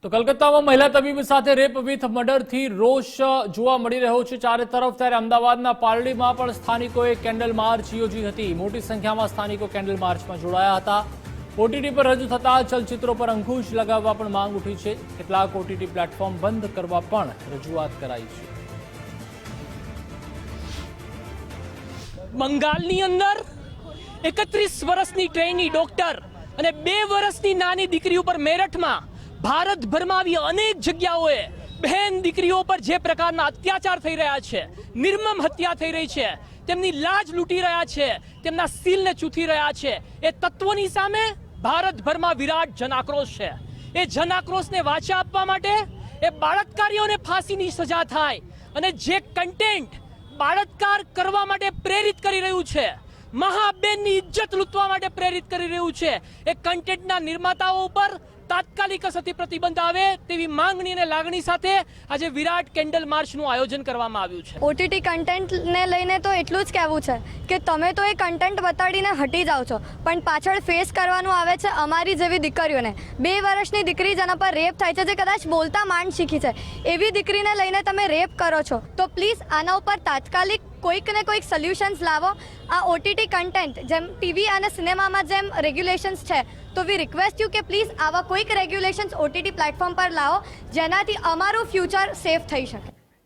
તો કલકત્તામાં મહિલા તબીબ સાથે રેપ વિથ મર્ડરથી રોષ જોવા મળી રહ્યો છે ચારે તરફ। ત્યારે અમદાવાદના પાલડીમાં પણ સ્થાનિકોએ કેન્ડલ માર્ચ યોજી હતી। મોટી સંખ્યામાં સ્થાનિકો કેન્ડલ માર્ચમાં જોડાયા હતા। ઓટીટી પર રજૂ થતા ચલચિત્રો પર અંકુશ લગાવવા પણ માંગ ઉઠી છે। કેટલાક ઓટીટી પ્લેટફોર્મ બંધ કરવા પણ રજૂઆત કરાઈ છે। બંગાળની અંદર 31 વર્ષની ટ્રેની ડોક્ટર અને 2 વર્ષની નાની દીકરી ઉપર મેરઠમાં ભારતભરમાં આવી અનેક જગ્યાઓએ બહેન દીકરીઓ પર જે પ્રકારના અત્યાચાર થઈ રહ્યા છે, નિર્મમ હત્યા થઈ રહી છે, તેમની લાજ લૂંટી રહ્યા છે, તેમના સીલને ચૂથી રહ્યા છે, એ તત્વોની સામે ભારતભરમાં વિરાટ જનાક્રોશ છે। એ જનાક્રોશને વાચા આપવા માટે એ બાળાત્કારીઓને ફાંસીની સજા થાય અને જે કન્ટેન્ટ બાળાત્કાર કરવા માટે પ્રેરિત કરી રહ્યું છે, મહાબેનની ઇજ્જત લૂંટવા માટે પ્રેરિત કરી રહ્યું છે, એ કન્ટેન્ટના નિર્માતાઓ ઉપર તાત્કાલિક અસરથી પ્રતિબંધ આવે તેવી માંગણી અને લાગણી સાથે આજે વિરાટ કેન્ડલ માર્ચનું આયોજન કરવામાં આવ્યું છે। ઓટીટી કન્ટેન્ટને લઈને તો એટલું જ કહેવું છે કે તમે તો એ કન્ટેન્ટ બતાડીને હટી જાઓ છો, પણ પાછળ ફેસ કરવાનું આવે છે અમારી જેવી દીકરીઓને। 2 વર્ષની દીકરી જેના પર રેપ થાય છે, જે કદાચ બોલતા માંડ શીખી છે, એવી દીકરીને લઈને તમે રેપ કરો છો, તો પ્લીઝ આના ઉપર તાત્કાલિક કોઈક ને કોઈક સોલ્યુશન્સ લાવો। આ ઓટીટી કન્ટેન્ટ જેમ ટીવી અને સિનેમામાં જેમ રેગ્યુલેશન્સ છે, તો વી રિક્વેસ્ટ યુ કે પ્લીઝ આવા કોઈક રેગ્યુલેશન્સ ઓટીટી પ્લેટફોર્મ પર લાવો, જેનાથી અમારું ફ્યુચર સેફ થઈ શકે।